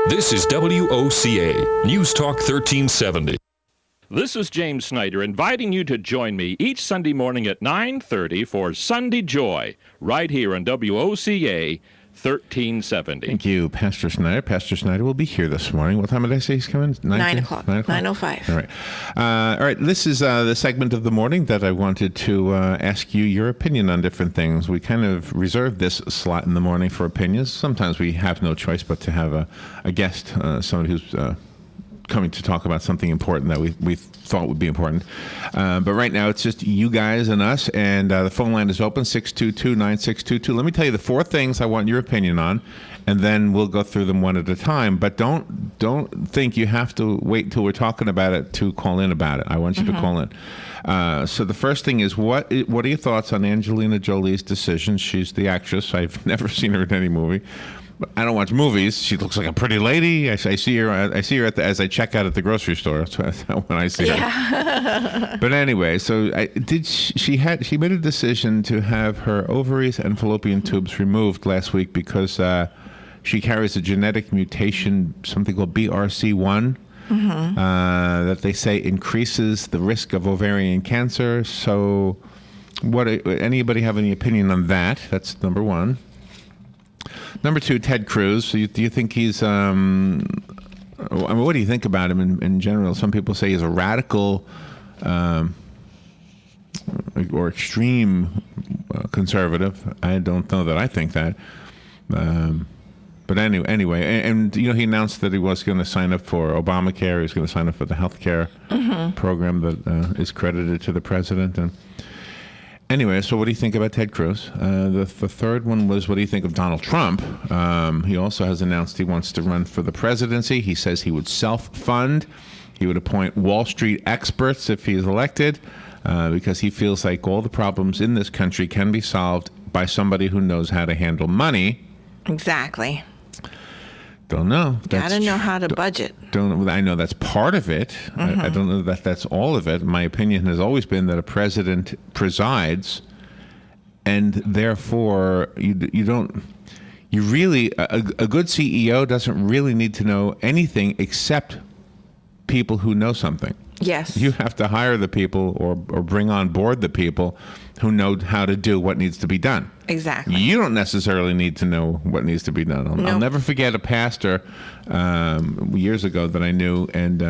This is WOCA, News Talk 1370. This is James Snyder inviting you to join me each Sunday morning at 9:30 for Sunday Joy, right here on WOCA 1370. Thank you, Pastor Snyder. Pastor Snyder will be here this morning. What time did I say he's coming? 9 o'clock. 9:05. All right. All right. This is the segment of the morning that I wanted to ask you your opinion on different things. We kind of reserve this slot in the morning for opinions. Sometimes we have no choice but to have a guest, somebody who's coming to talk about something important that we thought would be important. But right now, it's just you guys and us, and the phone line is open, 622-9622. Let me tell you the 4 things I want your opinion on, and then we'll go through them one at a time. But don't think you have to wait till we're talking about it to call in about it. I want you to call in. So the first thing is, what are your thoughts on Angelina Jolie's decision? She's the actress. I've never seen her in any movie. I don't watch movies. She looks like a pretty lady. I see her as I check out at the grocery store. That's when I see her. But anyway, so she made a decision to have her ovaries and fallopian tubes removed last week because she carries a genetic mutation, something called BRCA1, that they say increases the risk of ovarian cancer. So, anybody have any opinion on that? That's number one. Number 2, Ted Cruz. So do you think he's, what do you think about him in general? Some people say he's a radical or extreme conservative. I don't know that I think that. But anyway, and he announced that he was going to sign up for Obamacare. He was going to sign up for the health care program that is credited to the president. And anyway, so what do you think about Ted Cruz? The third one was, what do you think of Donald Trump? He also has announced he wants to run for the presidency. He says he would self-fund. He would appoint Wall Street experts if he is elected, because he feels like all the problems in this country can be solved by somebody who knows how to handle money. Exactly. Don't know. Got to know how to budget. I know that's part of it. I don't know that that's all of it. My opinion has always been that a president presides, and therefore a good CEO doesn't really need to know anything except people who know something. Yes. You have to hire the people or bring on board the people who know how to do what needs to be done. Exactly. You don't necessarily need to know what needs to be done. I'll never forget a pastor years ago that I knew, and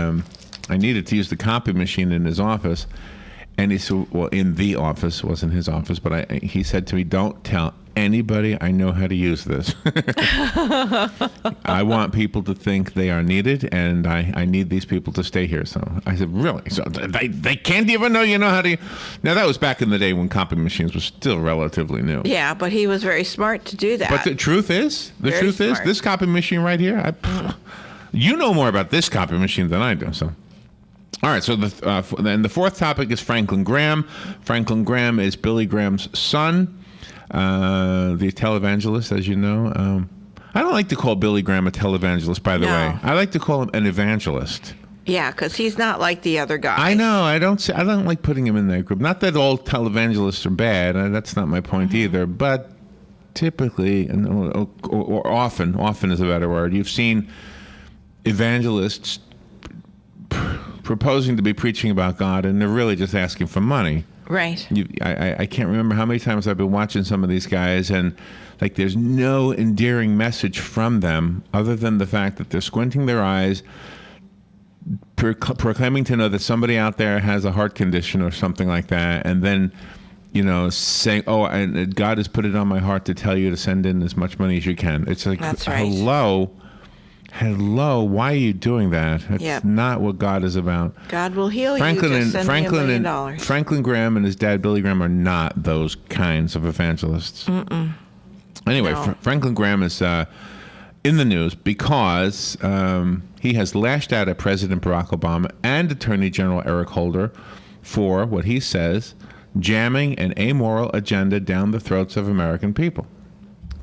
I needed to use the copy machine in his office. And he said, well, in the office, wasn't his office, but he said to me, don't tell anybody I know how to use this. I want people to think they are needed, and I need these people to stay here. So I said, really? So they can't even know you know how to... Now, that was back in the day when copy machines were still relatively new. Yeah, but he was very smart to do that. But the truth is, this copy machine right here, you know more about this copy machine than I do, so... All right, so then the fourth topic is Franklin Graham. Franklin Graham is Billy Graham's son, the televangelist, as you know. I don't like to call Billy Graham a televangelist, by the way. I like to call him an evangelist. Yeah, because he's not like the other guys. I know. I don't like putting him in that group. Not that all televangelists are bad. That's not my point either. But typically, or often is a better word, you've seen evangelists proposing to be preaching about God, and they're really just asking for money. Right. I can't remember how many times I've been watching some of these guys, and like there's no endearing message from them other than the fact that they're squinting their eyes, proclaiming to know that somebody out there has a heart condition or something like that, and then saying, oh, and God has put it on my heart to tell you to send in as much money as you can. It's like, that's right. Hello, why are you doing that? That's not what God is about. God will heal you. Just send me $1 million. Franklin Graham and his dad, Billy Graham, are not those kinds of evangelists. Anyway, Franklin Graham is in the news because he has lashed out at President Barack Obama and Attorney General Eric Holder for what he says, jamming an amoral agenda down the throats of American people.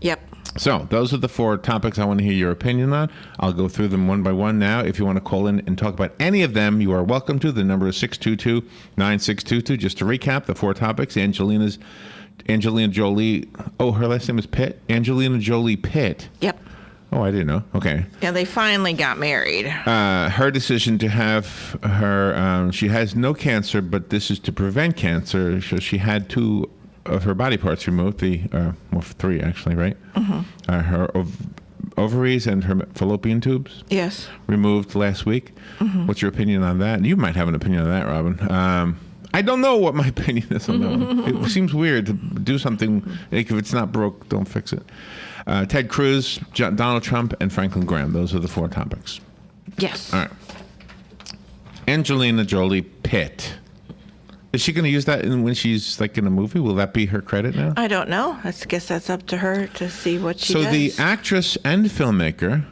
Yep. So those are the 4 topics I want to hear your opinion on. I'll go through them one by one now. If you want to call in and talk about any of them, you are welcome to. The number is 622-9622. Just to recap, the 4 topics: Angelina Jolie. Oh, her last name is Pitt? Angelina Jolie Pitt. Yep. Oh, I didn't know. Okay. Yeah, they finally got married. Her decision to have her, she has no cancer, but this is to prevent cancer. So she had 2 of her body parts removed, 3 actually, right? Mm-hmm. Her ovaries and her fallopian tubes. Yes. Removed last week. Mm-hmm. What's your opinion on that? You might have an opinion on that, Robin. I don't know what my opinion is on that one. It seems weird to do something, like if it's not broke, don't fix it. Ted Cruz, Donald Trump, and Franklin Graham. Those are the 4 topics. Yes. All right. Angelina Jolie Pitt. Is she going to use that when she's like in a movie? Will that be her credit now? I don't know. I guess that's up to her to see what she does. So the actress and filmmaker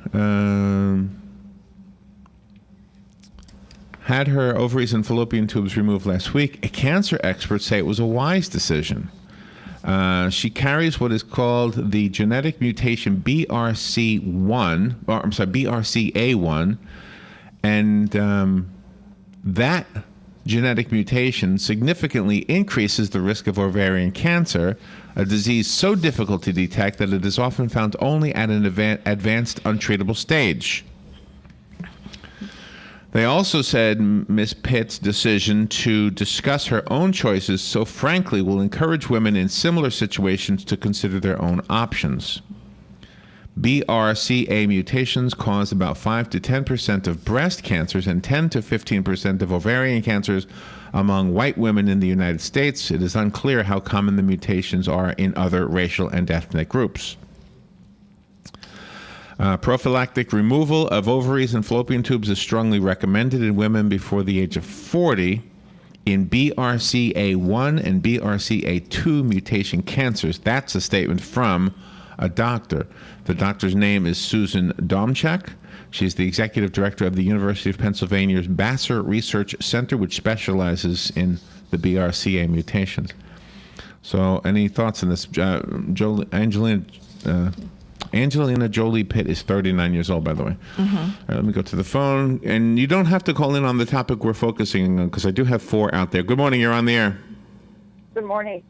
had her ovaries and fallopian tubes removed last week. A cancer experts say it was a wise decision. She carries what is called the genetic mutation BRCA1, and that genetic mutation significantly increases the risk of ovarian cancer, a disease so difficult to detect that it is often found only at an advanced, untreatable stage. They also said Ms. Pitt's decision to discuss her own choices so frankly will encourage women in similar situations to consider their own options. BRCA mutations cause about 5 to 10% of breast cancers and 10 to 15% of ovarian cancers among white women in the United States. It is unclear how common the mutations are in other racial and ethnic groups. Prophylactic removal of ovaries and fallopian tubes is strongly recommended in women before the age of 40 in BRCA1 and BRCA2 mutation cancers. That's a statement from a doctor. The doctor's name is Susan Domchak. She's the executive director of the University of Pennsylvania's Basser Research Center, which specializes in the BRCA mutations. So any thoughts on this? Angelina Jolie Pitt is 39 years old, by the way. Mm-hmm. All right, let me go to the phone. And you don't have to call in on the topic we're focusing on, because I do have 4 out there. Good morning. You're on the air. Good morning.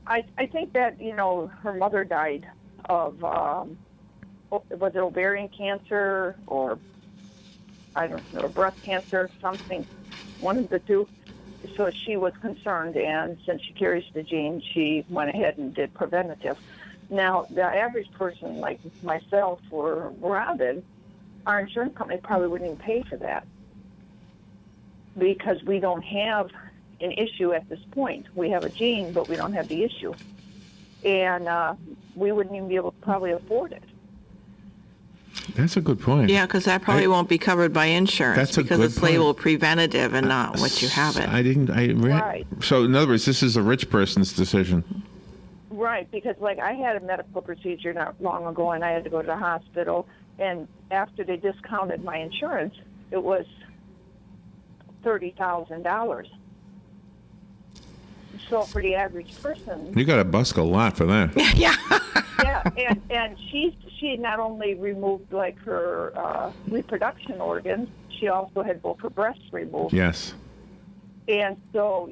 I think that, her mother died of, was it ovarian cancer or, I don't know, breast cancer, something, one of the 2. So she was concerned, and since she carries the gene, she went ahead and did preventative. Now, the average person like myself or Robin, our insurance company probably wouldn't even pay for that because we don't have an issue at this point. We have a gene, but we don't have the issue. And we wouldn't even be able to probably afford it. That's a good point. Yeah, because that probably won't be covered by insurance because it's labeled preventative and not what you have it. Right. So, in other words, this is a rich person's decision. Right, because I had a medical procedure not long ago, and I had to go to the hospital. And after they discounted my insurance, it was $30,000. So for the average person, you got to busk a lot for that. Yeah. Yeah, and she not only removed her reproduction organs, she also had both her breasts removed. Yes. And so,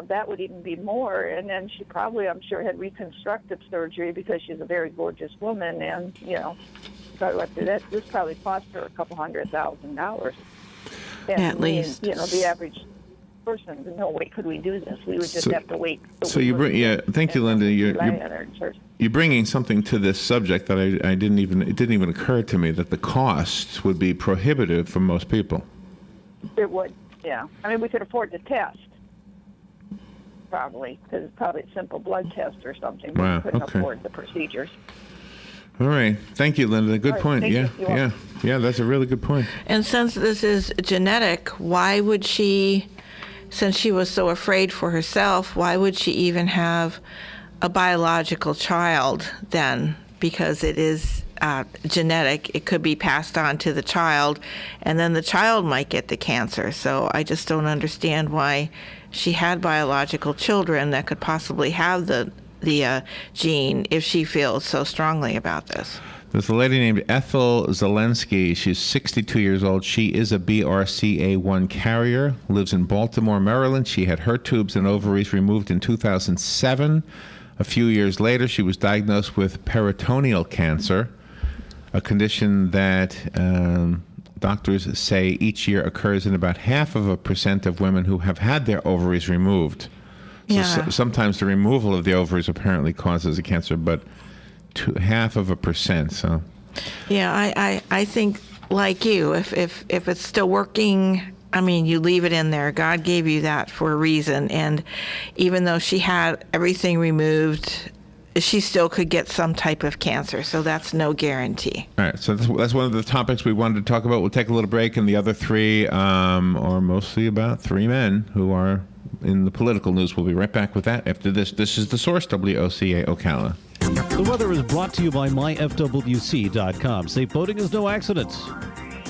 that would even be more. And then she probably, I'm sure, had reconstructive surgery because she's a very gorgeous woman. And, this probably cost her $200,000. At least. The average person, no way could we do this. We would just have to wait. So you bring, thank you, Linda. You're bringing something to this subject that it didn't even occur to me that the cost would be prohibitive for most people. It would. Yeah, we could afford the test, probably, because it's probably a simple blood test or something. Wow, We couldn't okay. afford the procedures. All right. Thank you, Linda. Good point. Yeah, that's a really good point. And since this is genetic, why would she, since she was so afraid for herself, why would she even have a biological child then? Because it is genetic, it could be passed on to the child, and then the child might get the cancer. So I just don't understand why she had biological children that could possibly have the gene if she feels so strongly about this. There's a lady named Ethel Zelensky. She's 62 years old. She is a BRCA1 carrier, lives in Baltimore, Maryland. She had her tubes and ovaries removed in 2007. A few years later, she was diagnosed with peritoneal cancer. a condition that doctors say each year occurs in about 0.5% of women who have had their ovaries removed. So Yeah. sometimes the removal of the ovaries apparently causes a cancer, but 0.5%. So Yeah, I think like you, if it's still working, I mean, you leave it in there. God gave you that for a reason. And even though she had everything removed, she still could get some type of cancer. So that's no guarantee. all right, so that's one of the topics we wanted to talk about. We'll take a little break, and the other three are mostly about three men who are in the political news. We'll be right back with that after this. This is The Source, WOCA Ocala. The weather is brought to you by myfwc.com. Safe boating is no accident.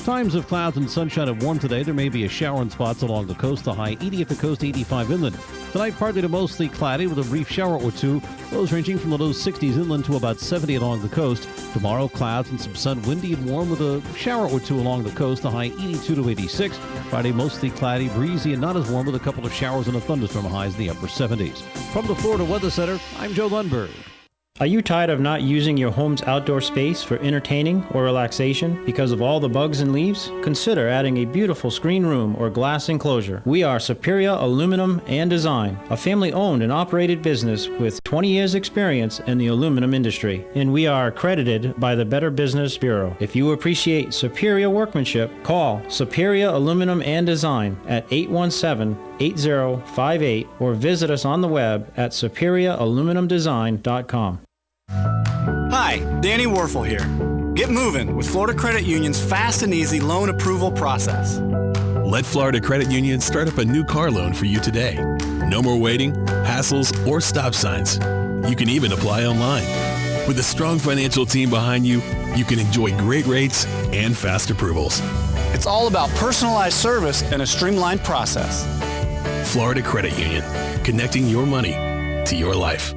Times of clouds and sunshine and warm today. There may be a shower in spots along the coast. The high 80 at the coast, 85 inland. Tonight, partly to mostly cloudy with a brief shower or two. Lows ranging from the low 60s inland to about 70 along the coast. Tomorrow, clouds and some sun, windy and warm with a shower or two along the coast. The high 82 to 86. Friday, mostly cloudy, breezy, and not as warm with a couple of showers and a thunderstorm. Highs in the upper 70s. From the Florida Weather Center, I'm Joe Lundberg. Are you tired of not using your home's outdoor space for entertaining or relaxation because of all the bugs and leaves? Consider adding a beautiful screen room or glass enclosure. We are Superior Aluminum and Design, a family-owned and operated business with 20 years experience in the aluminum industry, and we are accredited by the Better Business Bureau. If you appreciate superior workmanship, call Superior Aluminum and Design at 817-8058 or visit us on the web at superiораluminumdesign.com. Hi, Danny Warfel here. Get moving with Florida Credit Union's fast and easy loan approval process. Let Florida Credit Union start up a new car loan for you today. No more waiting, hassles, or stop signs. You can even apply online. With a strong financial team behind you, you can enjoy great rates and fast approvals. It's all about personalized service and a streamlined process. Florida Credit Union, connecting your money to your life.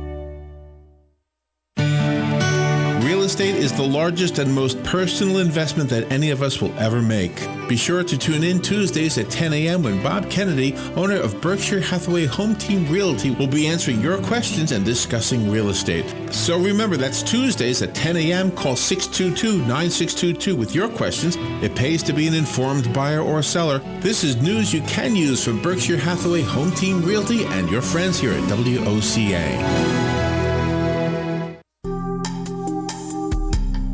Real estate is the largest and most personal investment that any of us will ever make. Be sure to tune in Tuesdays at 10 a.m. when Bob Kennedy, owner of Berkshire Hathaway Home Team Realty, will be answering your questions and discussing real estate. So remember, that's Tuesdays at 10 a.m. Call 622-9622 with your questions. It pays to be an informed buyer or seller. This is news you can use from Berkshire Hathaway Home Team Realty and your friends here at WOCA.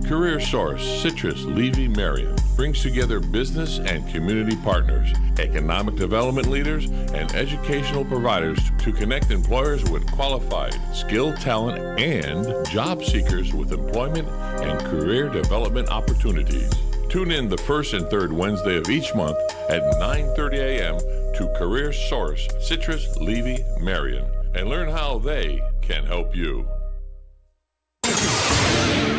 Career Source, Citrus, Levy, Marion brings together business and community partners, economic development leaders, and educational providers to connect employers with qualified, skilled talent and job seekers with employment and career development opportunities. Tune in the first and third Wednesday of each month at 9:30 a.m. to Career Source, Citrus, Levy, Marion, and learn how they can help you.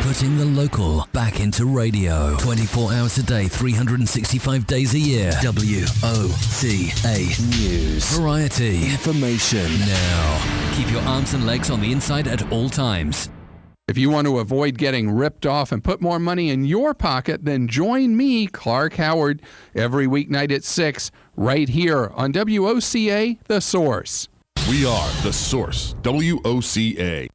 Putting the local back into radio. 24 hours a day, 365 days a year. WOCA News. Variety. Information. Now. Keep your arms and legs on the inside at all times. If you want to avoid getting ripped off and put more money in your pocket, then join me, Clark Howard, every weeknight at 6, right here on WOCA, The Source. We are The Source, WOCA.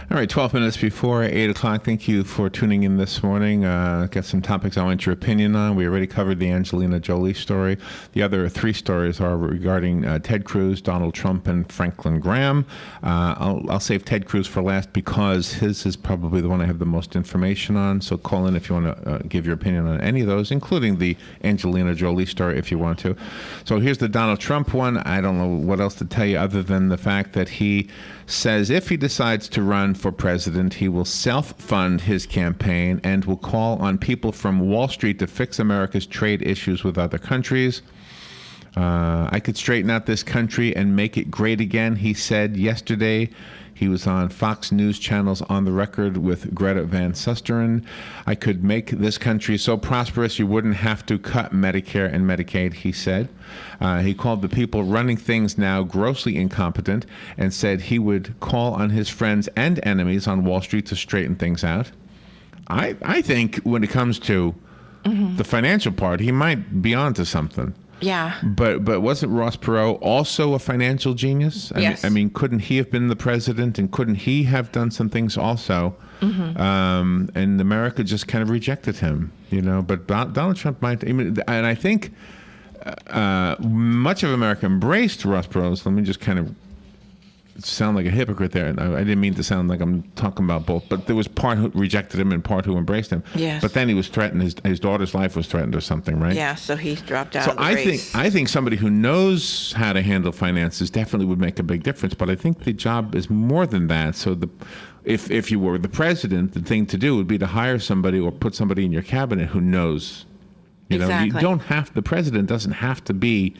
All right, 12 minutes before 8 o'clock. Thank you for tuning in this morning. Got some topics I want your opinion on. We already covered the Angelina Jolie story. The other three stories are regarding Ted Cruz, Donald Trump, and Franklin Graham. I'll save Ted Cruz for last because his is probably the one I have the most information on. So call in if you want to give your opinion on any of those, including the Angelina Jolie story if you want to. So here's the Donald Trump one. I don't know what else to tell you other than the fact that he says if he decides to run for president, he will self-fund his campaign and will call on people from Wall Street to fix America's trade issues with other countries. I could straighten out this country and make it great again, he said yesterday. He was on Fox News Channel's On the Record with Greta Van Susteren. I could make this country so prosperous you wouldn't have to cut Medicare and Medicaid, he said. He called the people running things now grossly incompetent and said he would call on his friends and enemies on Wall Street to straighten things out. I think when it comes to the financial part, he might be onto something. Yeah. But wasn't Ross Perot also a financial genius? Yes. I mean, couldn't he have been the president, and couldn't he have done some things also? And America just kind of rejected him, But Donald Trump might, and I think much of America embraced Ross Perot. So let me just kind of sound like a hypocrite there. I didn't mean to sound like I'm talking about both, but there was part who rejected him and part who embraced him. Yes. But then he was threatened. His daughter's life was threatened or something, right? Yeah, so he dropped out of the race. I think somebody who knows how to handle finances definitely would make a big difference. But I think the job is more than that. So if you were the president, the thing to do would be to hire somebody or put somebody in your cabinet who knows. Exactly. You don't have, the president doesn't have to be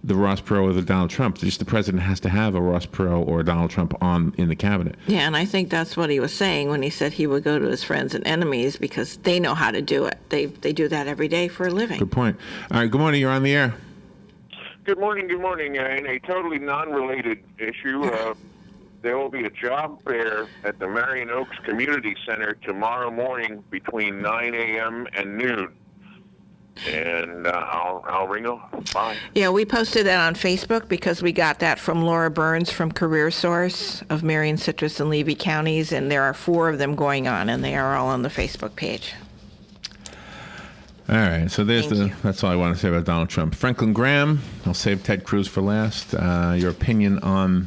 the Ross Perot or the Donald Trump. Just the president has to have a Ross Perot or a Donald Trump in the cabinet. Yeah, and I think that's what he was saying when he said he would go to his friends and enemies, because they know how to do it. They do that every day for a living. Good point. All right, good morning. You're on the air. Good morning. In a totally non-related issue, there will be a job fair at the Marion Oaks Community Center tomorrow morning between 9 a.m. and noon. And I'll ring them. Bye. Yeah, we posted that on Facebook because we got that from Laura Burns from Career Source of Marion, Citrus, and Levy counties, and there are 4 of them going on, and they are all on the Facebook page. All right, so that's all I want to say about Donald Trump. Franklin Graham, I'll save Ted Cruz for last. Your opinion on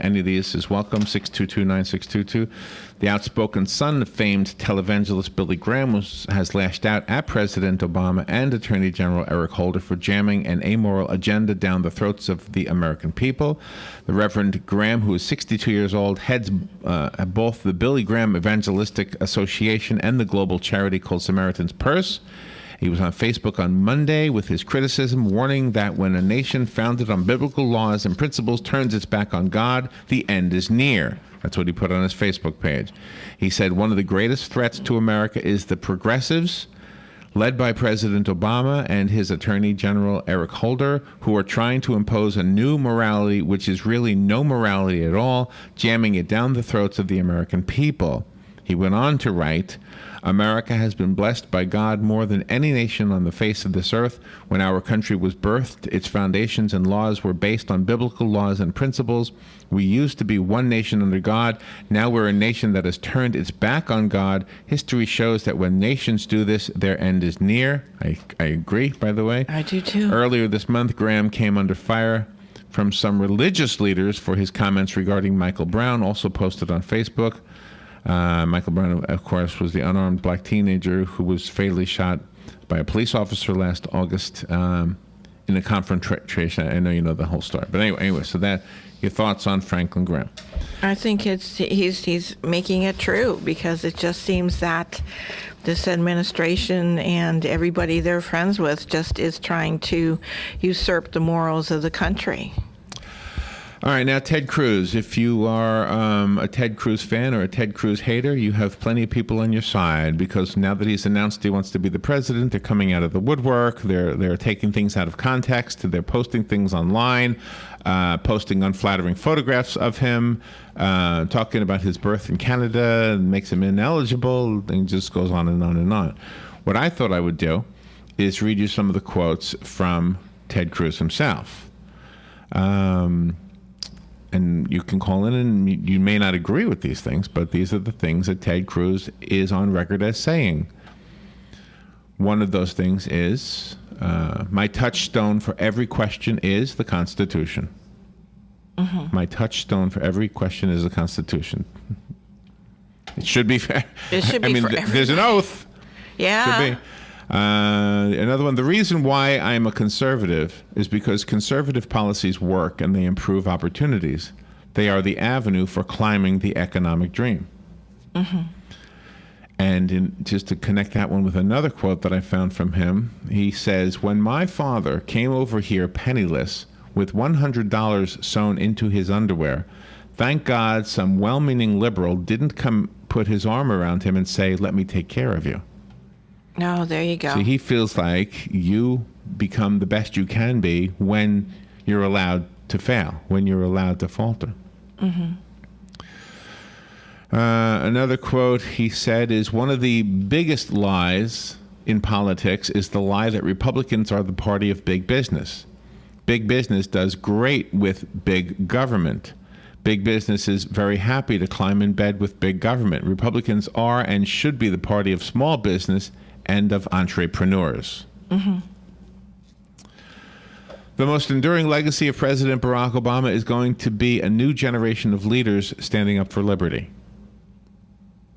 any of these is welcome, 622-9622. The outspoken son of famed televangelist Billy Graham has lashed out at President Obama and Attorney General Eric Holder for jamming an amoral agenda down the throats of the American people. The Reverend Graham, who is 62 years old, heads both the Billy Graham Evangelistic Association and the global charity called Samaritan's Purse. He was on Facebook on Monday with his criticism, warning that when a nation founded on biblical laws and principles turns its back on God, the end is near. That's what he put on his Facebook page. He said one of the greatest threats to America is the progressives, led by President Obama and his Attorney General Eric Holder, who are trying to impose a new morality, which is really no morality at all, jamming it down the throats of the American people. He went on to write, America has been blessed by God more than any nation on the face of this earth. When our country was birthed, its foundations and laws were based on biblical laws and principles. We used to be one nation under God. Now we're a nation that has turned its back on God. History shows that when nations do this, their end is near. I agree, by the way. I do too. Earlier this month, Graham came under fire from some religious leaders for his comments regarding Michael Brown, also posted on Facebook. Michael Brown, of course, was the unarmed black teenager who was fatally shot by a police officer last August in a confrontation. I know you know the whole story. But anyway, so that, your thoughts on Franklin Graham? I think he's making it true, because it just seems that this administration and everybody they're friends with just is trying to usurp the morals of the country. All right, now Ted Cruz. If you are a Ted Cruz fan or a Ted Cruz hater, you have plenty of people on your side, because now that he's announced he wants to be the president, they're coming out of the woodwork. They're taking things out of context. They're posting things online, posting unflattering photographs of him, talking about his birth in Canada, and makes him ineligible, and just goes on and on and on. What I thought I would do is read you some of the quotes from Ted Cruz himself. And you can call in, and you may not agree with these things, but these are the things that Ted Cruz is on record as saying. One of those things is, my touchstone for every question is the Constitution. Mm-hmm. My touchstone for every question is the Constitution. It should be fair. It should be for everyone. There's an oath. Yeah. Should be. Another one, the reason why I'm a conservative is because conservative policies work and they improve opportunities. They are the avenue for climbing the economic dream. Mm-hmm. And just to connect that one with another quote that I found from him, he says, when my father came over here penniless with $100 sewn into his underwear, thank God some well-meaning liberal didn't come put his arm around him and say, let me take care of you. No, there you go. See, he feels like you become the best you can be when you're allowed to fail, when you're allowed to falter. Mm-hmm. Another quote he said is, one of the biggest lies in politics is the lie that Republicans are the party of big business. Big business does great with big government. Big business is very happy to climb in bed with big government. Republicans are and should be the party of small business and of entrepreneurs. Mm-hmm. The most enduring legacy of President Barack Obama is going to be a new generation of leaders standing up for liberty.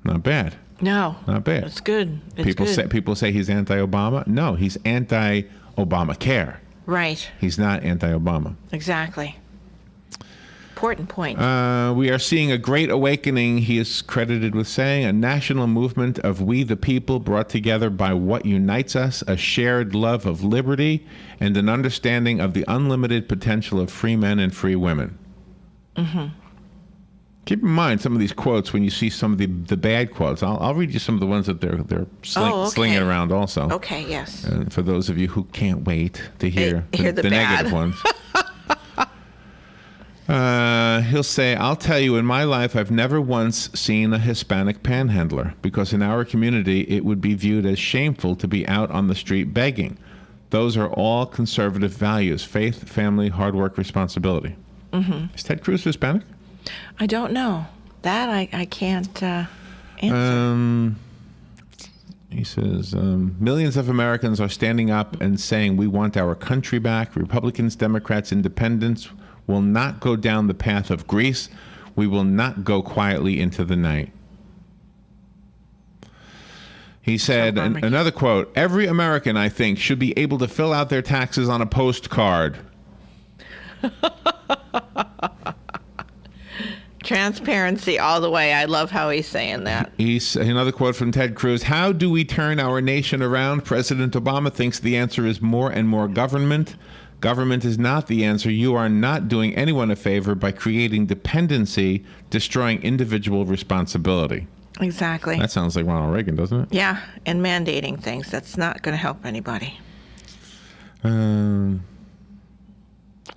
Not bad. No. Not bad. It's good. It's good. People say he's anti-Obama. No, he's anti-Obamacare. Right. He's not anti-Obama. Exactly. Important point. We are seeing a great awakening, he is credited with saying, a national movement of we the people brought together by what unites us, a shared love of liberty, and an understanding of the unlimited potential of free men and free women. Mm-hmm. Keep in mind some of these quotes when you see some of the bad quotes. I'll read you some of the ones that they're slinging around also. Okay, yes. For those of you who can't wait to hear the negative ones. He'll say, I'll tell you, in my life, I've never once seen a Hispanic panhandler because in our community, it would be viewed as shameful to be out on the street begging. Those are all conservative values: faith, family, hard work, responsibility. Mm-hmm. Is Ted Cruz Hispanic? I don't know. That I can't answer. He says, millions of Americans are standing up and saying we want our country back. Republicans, Democrats, Independents will not go down the path of Greece. We will not go quietly into the night. He said, another quote, every American, I think, should be able to fill out their taxes on a postcard. Transparency all the way. I love how he's saying that. Another quote from Ted Cruz. How do we turn our nation around? President Obama thinks the answer is more and more government. Government is not the answer. You are not doing anyone a favor by creating dependency, destroying individual responsibility. Exactly. That sounds like Ronald Reagan, doesn't it? Yeah, and mandating things. That's not going to help anybody.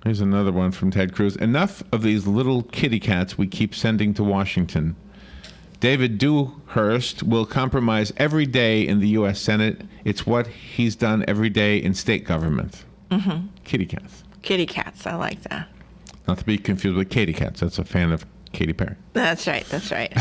Here's another one from Ted Cruz. Enough of these little kitty cats we keep sending to Washington. David Dewhurst will compromise every day in the U.S. Senate. It's what he's done every day in state government. Mm-hmm. Kitty cats. Kitty cats. I like that. Not to be confused with Katy Cats. That's a fan of Katy Perry. That's right. That's right.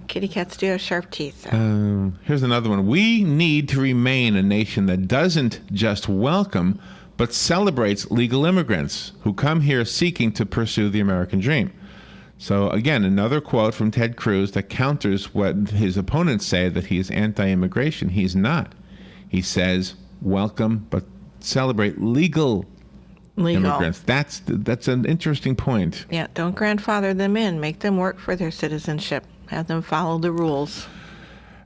Kitty cats do have sharp teeth. Here's another one. We need to remain a nation that doesn't just welcome, but celebrates legal immigrants who come here seeking to pursue the American dream. So again, another quote from Ted Cruz that counters what his opponents say, that he is anti-immigration. He's not. He says, welcome, but celebrate legal immigrants. That's an interesting point. Yeah, don't grandfather them in. Make them work for their citizenship. Have them follow the rules.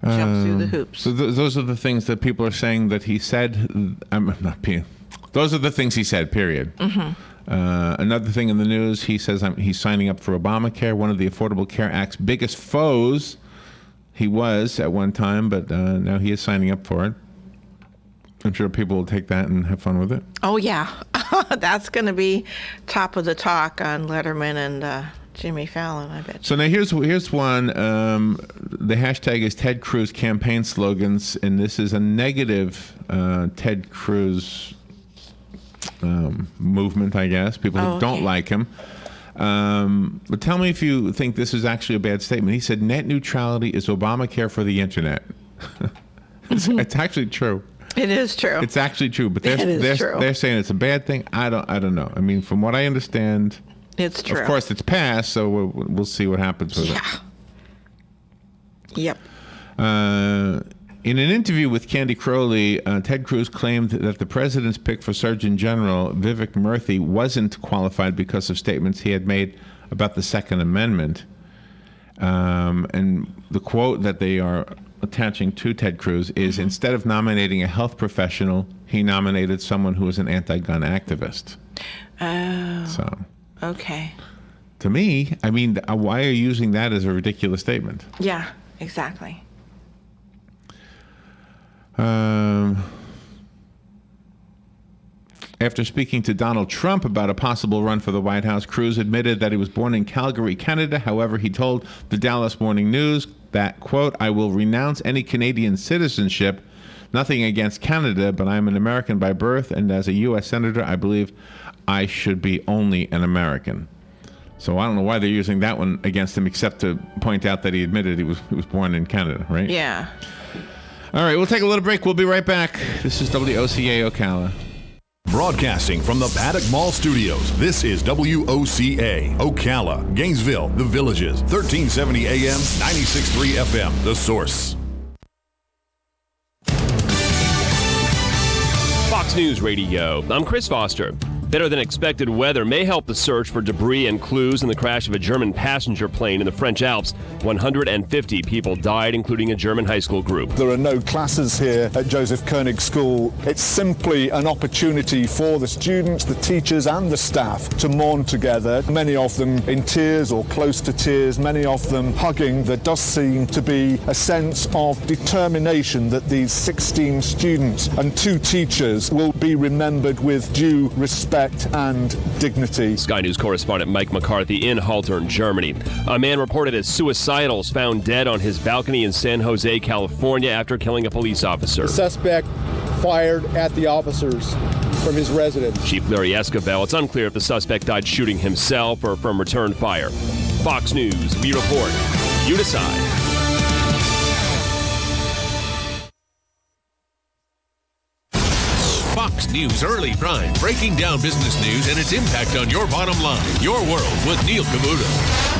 Jump through the hoops. So those are the things that people are saying that he said. Those are the things he said, period. Mm-hmm. Another thing in the news, he says he's signing up for Obamacare, one of the Affordable Care Act's biggest foes. He was at one time, but now he is signing up for it. I'm sure people will take that and have fun with it. Oh, yeah. That's going to be top of the talk on Letterman and Jimmy Fallon, I bet. So now here's one. The hashtag is Ted Cruz campaign slogans, and this is a negative Ted Cruz movement, I guess. People who don't like him. But tell me if you think this is actually a bad statement. He said net neutrality is Obamacare for the internet. It's actually true. It is true. It's actually true, but they're saying it's a bad thing. I don't know. I mean, from what I understand, it's true. Of course, it's passed, so we'll see what happens with it. Yep. In an interview with Candy Crowley, Ted Cruz claimed that the president's pick for Surgeon General, Vivek Murthy, wasn't qualified because of statements he had made about the Second Amendment. And the quote that they are attaching to Ted Cruz is, instead of nominating a health professional, he nominated someone who was an anti-gun activist. Oh. So. Okay. To me, I mean, why are you using that as a ridiculous statement? Yeah, exactly. After speaking to Donald Trump about a possible run for the White House, Cruz admitted that he was born in Calgary, Canada. However, he told the Dallas Morning News that, quote, I will renounce any Canadian citizenship Nothing against Canada, but I'm an American by birth, and as a U.S. Senator, I believe I should be only an American. So I don't know why they're using that one against him, except to point out that he admitted he was born in Canada, right? Yeah. All right, we'll take a little break. We'll be right back. This is WOCA Ocala. Broadcasting from the Paddock Mall Studios, this is WOCA, Ocala, Gainesville, The Villages, 1370 AM, 96.3 FM, The Source. Fox News Radio. I'm Chris Foster. Better than expected weather may help the search for debris and clues in the crash of a German passenger plane in the French Alps. 150 people died, including a German high school group. There are no classes here at Joseph Koenig School. It's simply an opportunity for the students, the teachers and the staff to mourn together. Many of them in tears or close to tears, many of them hugging. There does seem to be a sense of determination that these 16 students and 2 teachers will be remembered with due respect and dignity. Sky News correspondent Mike McCarthy in Haltern, Germany. A man reported as suicidal is found dead on his balcony in San Jose, California after killing a police officer. The suspect fired at the officers from his residence. Chief Larry Escobar. It's unclear if the suspect died shooting himself or from return fire. Fox News, we report. You decide. Fox News Early Prime, breaking down business news and its impact on your bottom line. Your World with Neil Cavuto.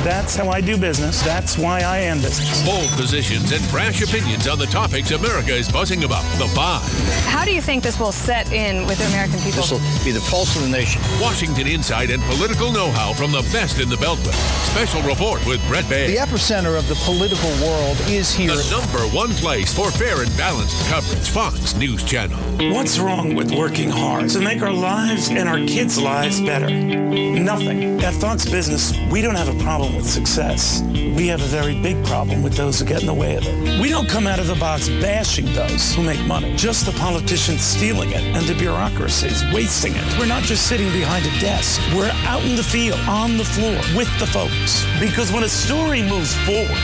That's how I do business. That's why I am business. Bold positions and brash opinions on the topics America is buzzing about. The Five. How do you think this will set in with the American people? This will be the pulse of the nation. Washington insight and political know-how from the best in the Beltway. Special report with Brett Bay. The epicenter of the political world is here. The #1 place for fair and balanced coverage. Fox News Channel. What's wrong with working hard to make our lives and our kids' lives better? Nothing. At Fox Business, we don't have a problem with success. We have a very big problem with those who get in the way of it. We don't come out of the box bashing those who make money, just the politicians stealing it and the bureaucracies wasting it. We're not just sitting behind a desk. We're out in the field, on the floor, with the folks. Because when a story moves forward,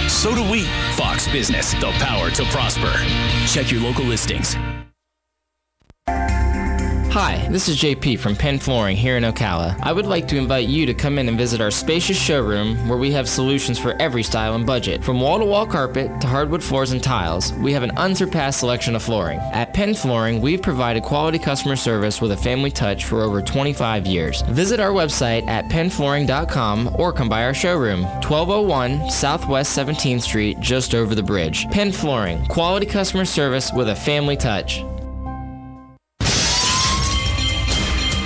so do we. Fox Business, the power to prosper. Check your local listings. Hi, this is JP from Penn Flooring here in Ocala. I would like to invite you to come in and visit our spacious showroom where we have solutions for every style and budget. From wall-to-wall carpet to hardwood floors and tiles, we have an unsurpassed selection of flooring. At Penn Flooring, we've provided quality customer service with a family touch for over 25 years. Visit our website at pennflooring.com or come by our showroom, 1201 Southwest 17th Street, just over the bridge. Penn Flooring, quality customer service with a family touch.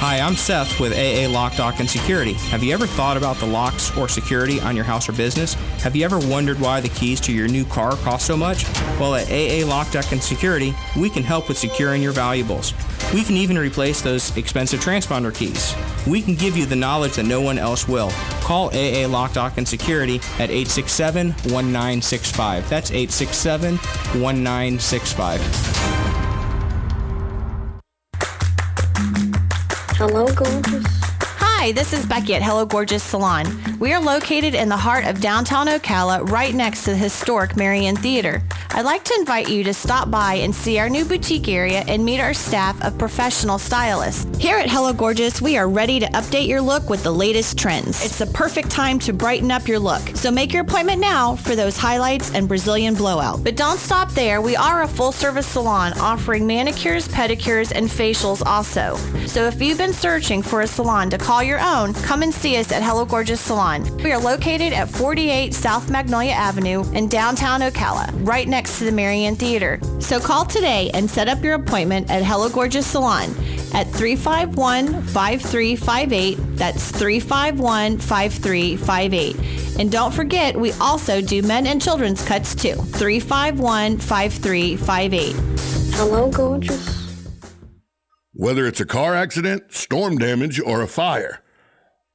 Hi, I'm Seth with AA Lock, Dock, and Security. Have you ever thought about the locks or security on your house or business? Have you ever wondered why the keys to your new car cost so much? Well, at AA Lock, Dock, and Security, we can help with securing your valuables. We can even replace those expensive transponder keys. We can give you the knowledge that no one else will. Call AA Lock, Dock, and Security at 867-1965. That's 867-1965. Hello, gorgeous. Hi, this is Becky at Hello Gorgeous Salon. We are located in the heart of downtown Ocala, right next to the historic Marion Theater. I'd like to invite you to stop by and see our new boutique area and meet our staff of professional stylists. Here at Hello Gorgeous, we are ready to update your look with the latest trends. It's the perfect time to brighten up your look. So make your appointment now for those highlights and Brazilian blowout. But don't stop there. We are a full-service salon offering manicures, pedicures, and facials also. So if you've been searching for a salon to call your own, come and see us at Hello Gorgeous Salon. We are located at 48 South Magnolia Avenue in downtown Ocala, right next to the Marion Theater. So call today and set up your appointment at Hello Gorgeous Salon at 351-5358. That's 351-5358. And don't forget, we also do men and children's cuts too. 351-5358. Hello, gorgeous. Whether it's a car accident, storm damage, or a fire,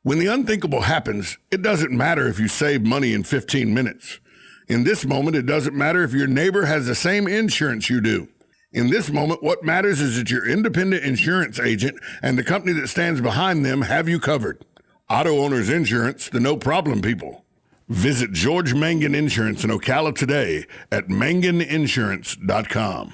when the unthinkable happens, it doesn't matter if you save money in 15 minutes. In this moment, it doesn't matter if your neighbor has the same insurance you do. In this moment, what matters is that your independent insurance agent and the company that stands behind them have you covered. Auto Owners Insurance, the no-problem people. Visit George Mangan Insurance in Ocala today at manganinsurance.com.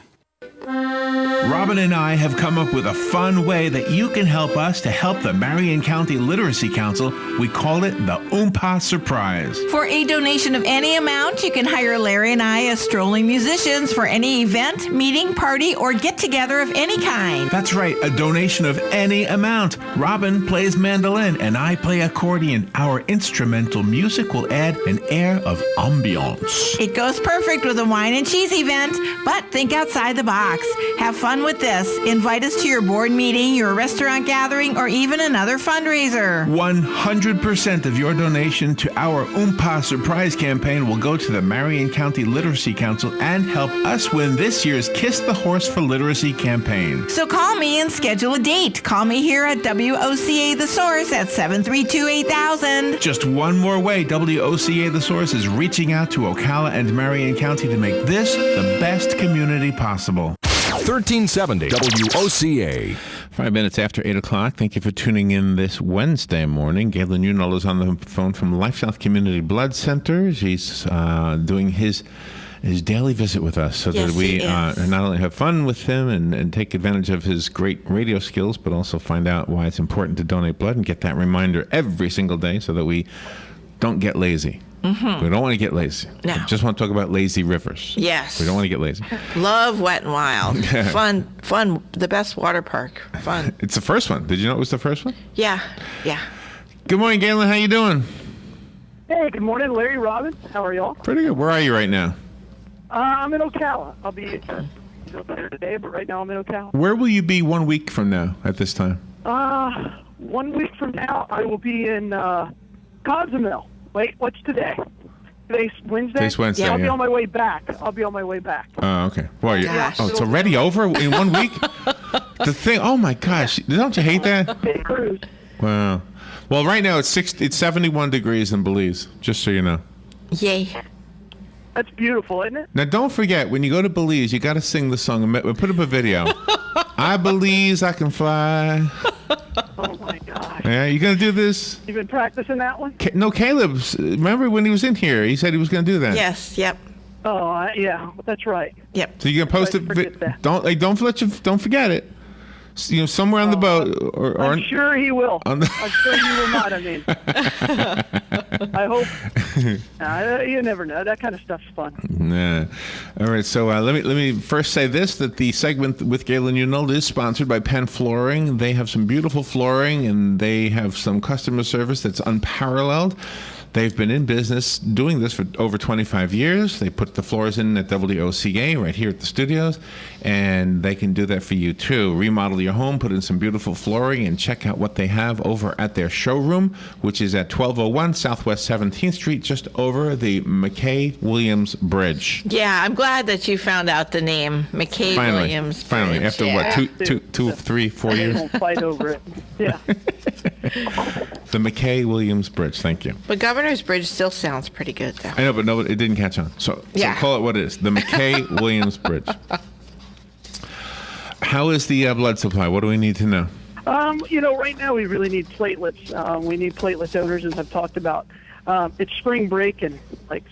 Robin and I have come up with a fun way that you can help us to help the Marion County Literacy Council. We call it the Oompa Surprise. For a donation of any amount, you can hire Larry and I as strolling musicians for any event, meeting, party, or get-together of any kind. That's right, a donation of any amount. Robin plays mandolin and I play accordion. Our instrumental music will add an air of ambiance. It goes perfect with a wine and cheese event, but think outside the box. Have fun with this. Invite us to your board meeting, your restaurant gathering, or even another fundraiser. 100% of your donation to our Oompa Surprise campaign will go to the Marion County Literacy Council and help us win this year's Kiss the Horse for Literacy campaign. So call me and schedule a date. Call me here at WOCA The Source at 732-8000. Just one more way WOCA The Source is reaching out to Ocala and Marion County to make this the best community possible. 1370 WOCA. 5 minutes after 8 o'clock. Thank you for tuning in this Wednesday morning. Galen Unold is on the phone from LifeSouth Community Blood Center. He's doing his daily visit with us so that we not only have fun with him and take advantage of his great radio skills, but also find out why it's important to donate blood and get that reminder every single day so that we don't get lazy. Mm-hmm. We don't want to get lazy. No. We just want to talk about lazy rivers. Yes. We don't want to get lazy. Love Wet and Wild. Fun. The best water park. Fun. It's the first one. Did you know it was the first one? Yeah. Good morning, Galen. How you doing? Hey, good morning, Larry, Robin. How are y'all? Pretty good. Where are you right now? I'm in Ocala. I'll be there today, but right now I'm in Ocala. Where will you be 1 week from now at this time? 1 week from now, I will be in Cozumel. Wait, what's today? Today's Wednesday? Today's Wednesday, I'll be on my way back. Oh, okay. Well, Gosh. it's already over in 1 week? The thing, oh my gosh. Don't you hate that? Cruz. Wow. Well, right now it's 71 degrees in Belize, just so you know. Yay. That's beautiful, isn't it? Now, don't forget, when you go to Belize, you got to sing the song. Put up a video. I Belize I can fly. Oh, my gosh. Yeah, you going to do this? You been practicing that one? No, Caleb. Remember when he was in here? He said he was going to do that. Yes, yep. Oh, yeah, that's right. Yep. So you going to post it? Don't forget it. You know, somewhere on the boat, or I'm sure he will. I'm sure he will not. I mean, I hope. You never know. That kind of stuff's fun. Nah. All right. So let me first say this: that the segment with Galen Unold is sponsored by Penn Flooring. They have some beautiful flooring, and they have some customer service that's unparalleled. They've been in business doing this for over 25 years. They put the floors in at WOCA right here at the studios, and they can do that for you too. Remodel your home, put in some beautiful flooring, and check out what they have over at their showroom, which is at 1201 Southwest 17th Street, just over the McKay-Williams Bridge. Yeah, I'm glad that you found out the name, McKay-Williams Bridge. Finally, after what, 2, 3, 4 years? They won't fight over it. Yeah. The McKay-Williams Bridge, thank you. But Governor's Bridge still sounds pretty good, though. I know, but no, it didn't catch on. So call it what it is, the McKay-Williams Bridge. How is the blood supply? What do we need to know? Right now we really need platelets. We need platelet donors, as I've talked about. It's spring break, and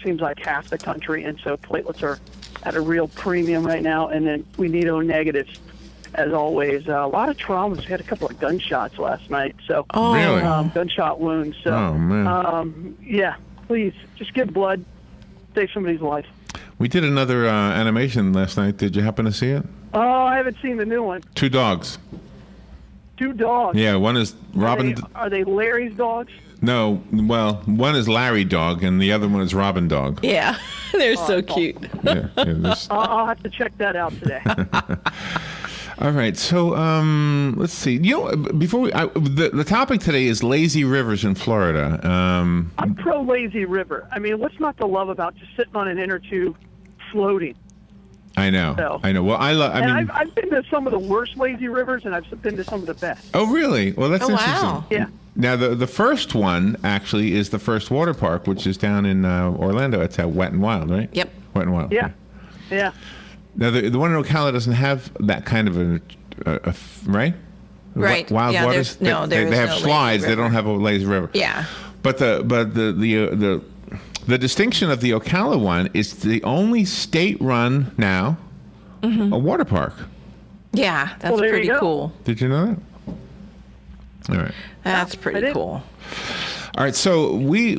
seems like half the country, and so platelets are at a real premium right now. And then we need O negatives, as always. A lot of traumas. We had a couple of gunshots last night, so really? Gunshot wounds. So, oh man. Yeah, please just give blood, save somebody's life. We did another animation last night. Did you happen to see it? Oh, I haven't seen the new one. 2 dogs. 2 dogs. Yeah, one is Robin. Are they Larry's dogs? No, well, one is Larry dog, and the other one is Robin dog. Yeah, they're so cute. Yeah, I'll have to check that out today. All right, so let's see. Before the topic today is lazy rivers in Florida. I'm pro lazy river. I mean, what's not to love about just sitting on an inner tube floating? I know. Well, I've been to some of the worst lazy rivers, and I've been to some of the best. Oh, really? Well, that's interesting. Wow. Yeah. Now, the first one actually is the first water park, which is down in Orlando. It's at Wet and Wild, right? Yep. Wet and Wild. Yeah. Yeah. Now, the one in Ocala doesn't have that kind of a right? Right. Wild waters. They have slides. They don't have a lazy river. Yeah. But the distinction of the Ocala one is the only state-run now a water park. Yeah, that's pretty cool. Did you know that? All right. That's pretty cool. All right, so we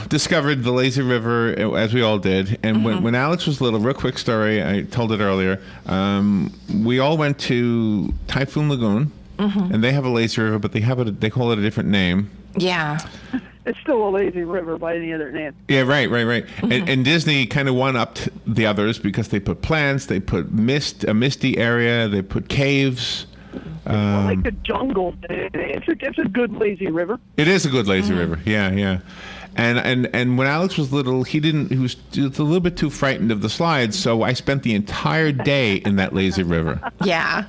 discovered the lazy river, as we all did. And when Alex was little, real quick story, I told it earlier, we all went to Typhoon Lagoon, and they have a lazy river, but they call it a different name. Yeah. It's still a lazy river by any other name. Yeah, right. And Disney kind of one-upped the others because they put plants, they put a misty area, they put caves. Like the jungle. It's a good lazy river. It is a good lazy river. Yeah. And when Alex was little, he was a little bit too frightened of the slides, so I spent the entire day in that lazy river. Yeah.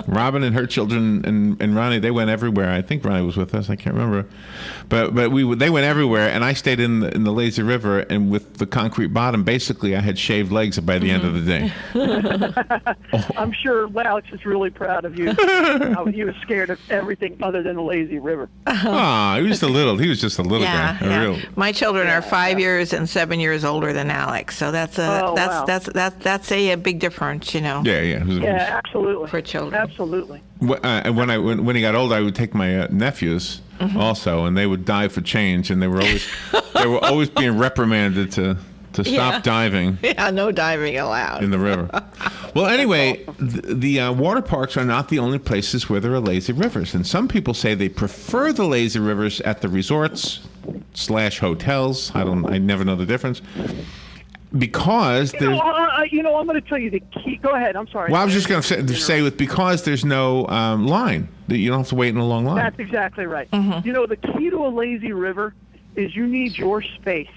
Robin and her children and Ronnie, they went everywhere. I think Ronnie was with us. I can't remember. But they went everywhere, and I stayed in the lazy river, and with the concrete bottom, basically I had shaved legs by the end of the day. I'm sure Alex is really proud of you. He was scared of everything other than the lazy river. He was just a little guy. Yeah. My children are 5 years and 7 years older than Alex, so that's a big difference, Yeah. Yeah, absolutely. For children. Absolutely. When he got older, I would take my nephews also, and they would dive for change, and they were always being reprimanded to stop diving. Yeah, no diving allowed in the river. Well, anyway, the water parks are not the only places where there are lazy rivers, and some people say they prefer the lazy rivers at the resorts / hotels. I never know the difference. Because there's... I'm going to tell you the key. Go ahead. I'm sorry. Well, I was just going to say because there's no line. You don't have to wait in a long line. That's exactly right. The key to a lazy river is you need your space,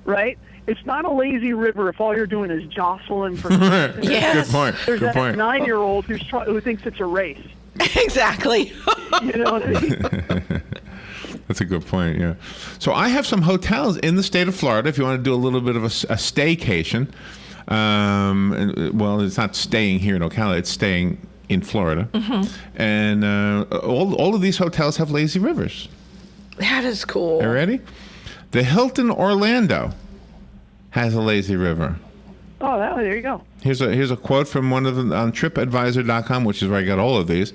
right? It's not a lazy river if all you're doing is jostling for... Yes. Good point. There's that 9-year-old who thinks it's a race. Exactly. You know what I mean? That's a good point, yeah. So I have some hotels in the state of Florida if you want to do a little bit of a staycation. Well, it's not staying here in Ocala, it's staying in Florida. And all of these hotels have lazy rivers. That is cool. Are you ready? The Hilton Orlando has a lazy river. Oh, there you go. Here's a quote from one of them on TripAdvisor.com, which is where I got all of these.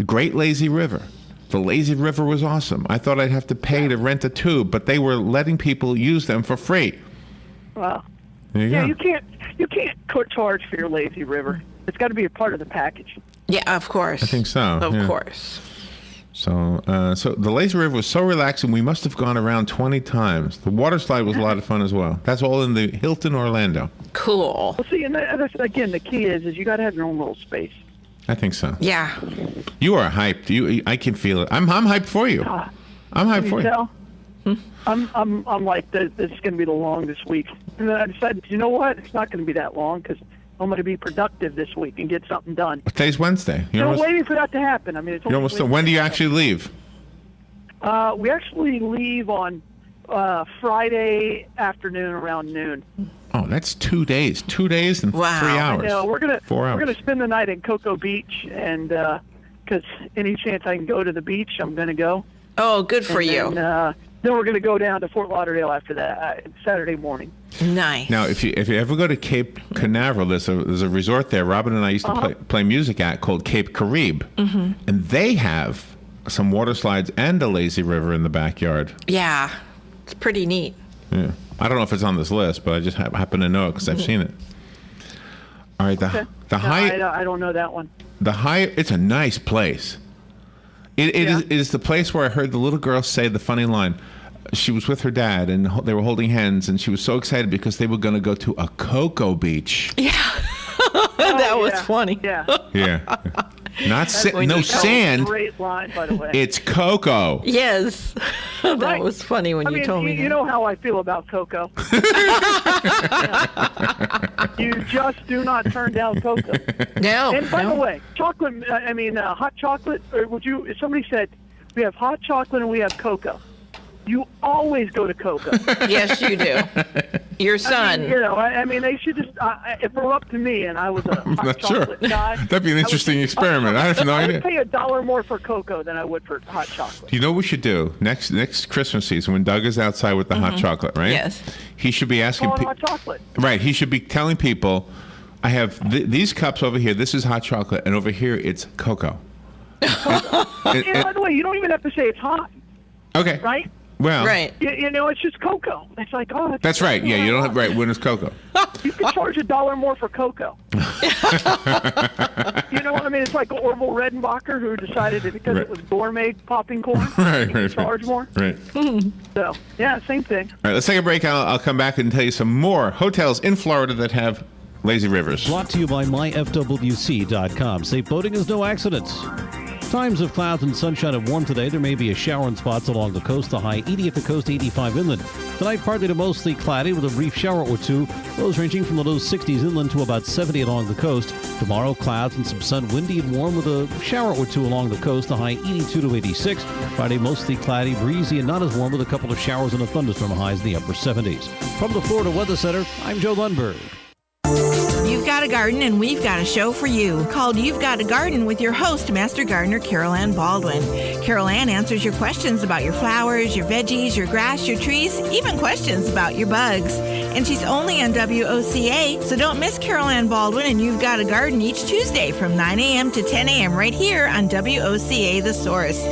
Great lazy river. The lazy river was awesome. I thought I'd have to pay to rent a tube, but they were letting people use them for free. Wow. There you go. You can't charge for your lazy river. It's got to be a part of the package. Yeah, of course. I think so. Of course. So the lazy river was so relaxing, we must have gone around 20 times. The water slide was a lot of fun as well. That's all in the Hilton Orlando. Cool. Well, see, and that's, again, the key is you got to have your own little space. I think so. Yeah. You are hyped. I can feel it. I'm hyped for you. I'm hyped for you. I'm like, this is going to be the longest week. And then I decided, you know what? It's not going to be that long because I'm going to be productive this week and get something done. Today's Wednesday. You're waiting for that to happen. I mean, it's almost when do you actually leave? We actually leave on Friday afternoon around noon. Oh, that's 2 days. 2 days and 3 hours. I know. We're 4 hours. We're gonna spend the night in Cocoa Beach, and because any chance I can go to the beach, I'm gonna go. Oh, good for you. Then we're gonna go down to Fort Lauderdale after that Saturday morning. Nice. Now, if you ever go to Cape Canaveral, there's a resort there. Robin and I used to play music at called Cape Caribe, and they have some water slides and a lazy river in the backyard. Yeah, it's pretty neat. Yeah. I don't know if it's on this list, but I just happen to know it because I've seen it. All right, the Hyatt. I don't know that one. The Hyatt. It's a nice place. It is the place where I heard the little girl say the funny line. She was with her dad, and they were holding hands, and she was so excited because they were going to go to a cocoa beach. Yeah, that was funny. Yeah. Yeah. Not no sand. Great line, by the way. It's cocoa. Yes, that was funny when you told me. You know how I feel about cocoa. You just do not turn down cocoa. No. And by the way, chocolate. Hot chocolate. Or somebody said we have hot chocolate and we have cocoa. You always go to cocoa. Yes, you do. Your son. They should just. If it were up to me, and I was a hot chocolate guy, that'd be an interesting experiment. I have no idea. I would pay $1 more for cocoa than I would for hot chocolate. You know what we should do next Christmas season when Doug is outside with the hot chocolate, right? Yes. He should be asking hot chocolate. Right. He should be telling people I have these cups over here. This is hot chocolate, and over here it's cocoa. By the way, you don't even have to say it's hot. Okay. Right? Well. Right. You know, it's just cocoa. It's like, oh. That's right. Yeah, you don't have right when it's cocoa. You can charge $1 more for cocoa. You know what I mean? It's like Orville Redenbacher who decided that because it was gourmet popping corn, he could charge more. Right. So, yeah, same thing. All right, let's take a break. I'll come back and tell you some more hotels in Florida that have lazy rivers. Brought to you by myfwc.com. Safe boating is no accidents. Times of clouds and sunshine and warm today. There may be a shower in spots along the coast. The high 80 at the coast, 85 inland. Tonight, partly to mostly cloudy with a brief shower or two. Lows ranging from the low 60s inland to about 70 along the coast. Tomorrow, clouds and some sun, windy and warm with a shower or two along the coast. The high 82 to 86. Friday, mostly cloudy, breezy, and not as warm with a couple of showers and a thunderstorm. Highs in the upper 70s. From the Florida Weather Center, I'm Joe Lundberg. You've got a garden and we've got a show for you called You've Got a Garden with your host, Master Gardener Carol Ann Baldwin. Carol Ann answers your questions about your flowers, your veggies, your grass, your trees, even questions about your bugs. And she's only on WOCA, so don't miss Carol Ann Baldwin and You've Got a Garden each Tuesday from 9 a.m. to 10 a.m. right here on WOCA The Source.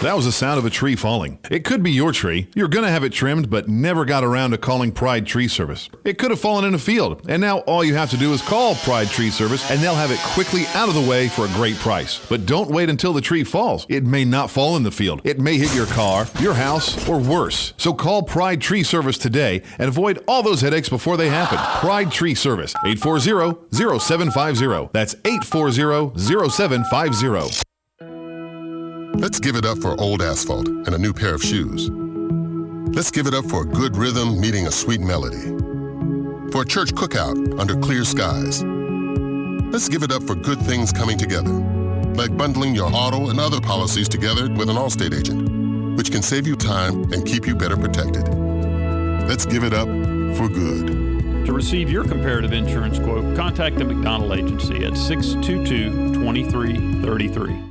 That was the sound of a tree falling. It could be your tree. You're going to have it trimmed, but never got around to calling Pride Tree Service. It could have fallen in a field, and now all you have to do is call Pride Tree Service, and they'll have it quickly out of the way for a great price. But don't wait until the tree falls. It may not fall in the field. It may hit your car, your house, or worse. So call Pride Tree Service today and avoid all those headaches before they happen. Pride Tree Service, 840-0750. That's 840-0750. Let's give it up for old asphalt and a new pair of shoes. Let's give it up for a good rhythm meeting a sweet melody. For a church cookout under clear skies. Let's give it up for good things coming together, like bundling your auto and other policies together with an Allstate agent, which can save you time and keep you better protected. Let's give it up for good. To receive your comparative insurance quote, contact the McDonald Agency at 622-2333.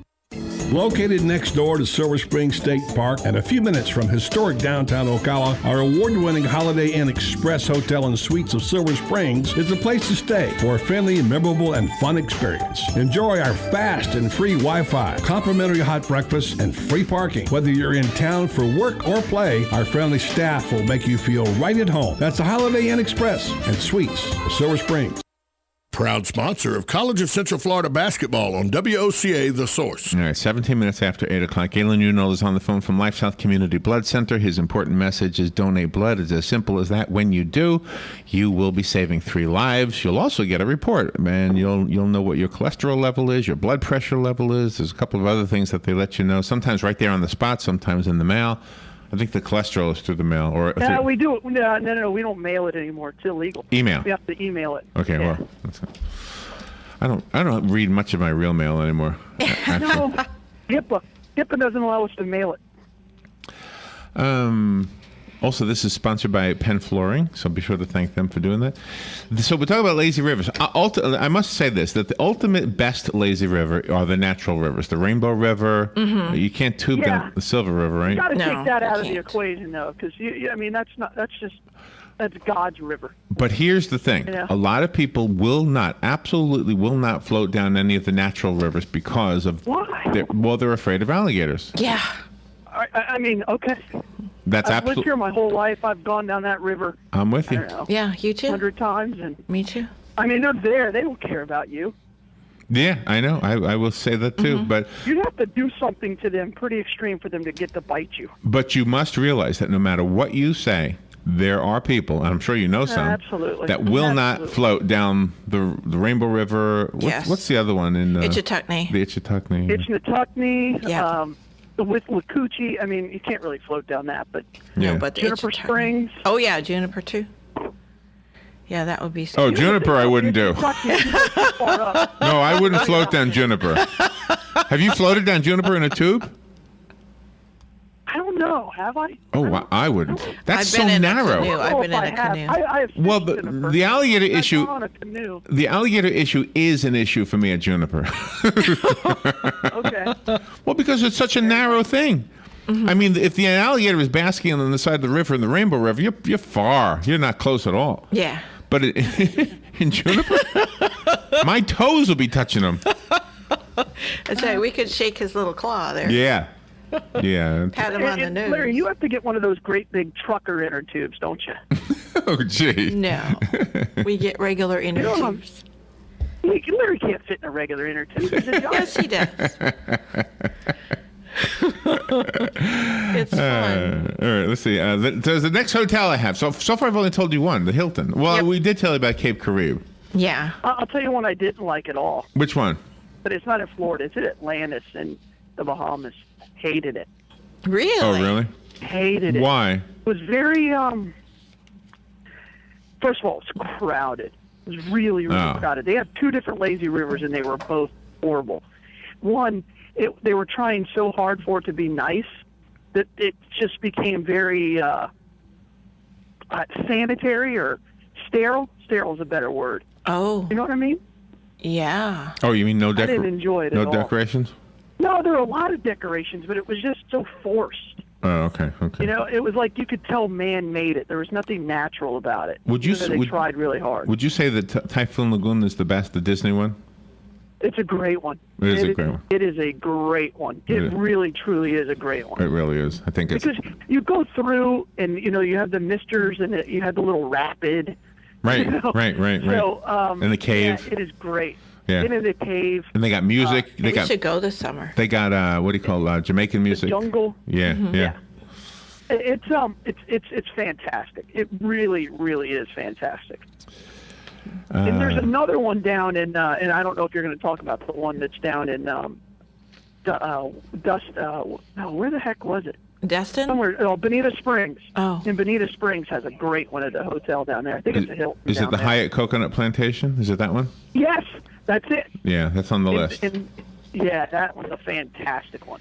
Located next door to Silver Spring State Park and a few minutes from historic downtown Ocala, our award-winning Holiday Inn Express Hotel and Suites of Silver Springs is the place to stay for a friendly, memorable, and fun experience. Enjoy our fast and free Wi-Fi, complimentary hot breakfast, and free parking. Whether you're in town for work or play, our friendly staff will make you feel right at home. That's the Holiday Inn Express and Suites of Silver Springs. Proud sponsor of College of Central Florida basketball on WOCA The Source. All right, 17 minutes after 8 o'clock. Galen Unold is on the phone from LifeSouth Community Blood Center. His important message is donate blood. It's as simple as that. When you do, you will be saving 3 lives. You'll also get a report, and you'll know what your cholesterol level is, your blood pressure level is. There's a couple of other things that they let you know, sometimes right there on the spot, sometimes in the mail. I think the cholesterol is through the mail. Or we do it. No, we don't mail it anymore. It's illegal. Email. We have to email it. Okay, yeah. Well, I don't read much of my real mail anymore. No, HIPAA doesn't allow us to mail it. Also, this is sponsored by Penn Flooring, so be sure to thank them for doing that. So we're talking about lazy rivers. I must say this, that the ultimate best lazy river are the natural rivers. The Rainbow River, you can't tube down the Silver River, right? You got to take that out of the equation, though, because, that's God's river. But here's the thing. A lot of people absolutely will not float down any of the natural rivers because of... Why? They're afraid of alligators. Yeah. Okay. I've lived here my whole life. I've gone down that river. I'm with you. I don't know, yeah, you too. 100 times. And me too. They're there. They don't care about you. Yeah, I know. I will say that too. But you'd have to do something to them pretty extreme for them to get to bite you. But you must realize that no matter what you say, there are people, and I'm sure you know some, that will not float down the Rainbow River. What's the other one in Ichituckney? The Ichituckney. Ichituckney. Yeah. With Lacucci, you can't really float down that, but but Juniper Springs. Oh yeah, Juniper too. Yeah, that would be. Oh, Juniper, I wouldn't do. No, I wouldn't float down Juniper. Have you floated down Juniper in a tube? I don't know. Have I? Oh, I wouldn't. That's so narrow. I've been in a canoe. Well, the alligator issue. The alligator issue is an issue for me at Juniper. Okay. Well, because it's such a narrow thing. I mean, if the alligator is basking on the side of the river in the Rainbow River, you're far. You're not close at all. Yeah. But in Juniper, my toes will be touching them. That's right. We could shake his little claw there. Yeah. Yeah. Pat him on the nose. Larry, you have to get one of those great big trucker inner tubes, don't you? Oh, gee. No. We get regular inner tubes. Larry can't fit in a regular inner tube. Yes, he does. It's fun. All right, let's see. There's the next hotel I have. So far, I've only told you one, the Hilton. Well, we did tell you about Cape Caribe. Yeah. I'll tell you one I didn't like at all. Which one? But it's not in Florida. It's in Atlantis in the Bahamas. Hated it. Really? Oh, really? Hated it. Why? It was very, first of all, it's crowded. It was really, really crowded. They had two different lazy rivers, and they were both horrible. One, they were trying so hard for it to be nice that it just became very sanitary or sterile. Sterile is a better word. Oh. You know what I mean? Yeah. Oh, you mean no I didn't enjoy it at all. No decorations? No, there were a lot of decorations, but it was just so forced. Oh, okay. You know, it was like you could tell man made it. There was nothing natural about it. They tried really hard. Would you say that Typhoon Lagoon is the best, the Disney one? It's a great one. It is a great one. It is a great one. It really, truly is a great one. It really is. I think it's... Because you go through and, you have the misters and you have the little rapid. Right, you know? right. So, and the cave. Yeah, it is great. Yeah. In the cave. And they got music. We should go this summer. They got, what do you call Jamaican music? The jungle. Yeah, yeah. It's fantastic. It really, really is fantastic. And there's another one down in, and I don't know if you're going to talk about the one that's down in where the heck was it? Destin? Somewhere, Bonita Springs. Oh. And Bonita Springs has a great one at the hotel down there. I think it's a Hilton. Is it the Hyatt Coconut Plantation? Is it that one? Yes, that's it. Yeah, that's on the list. Yeah, that one's a fantastic one.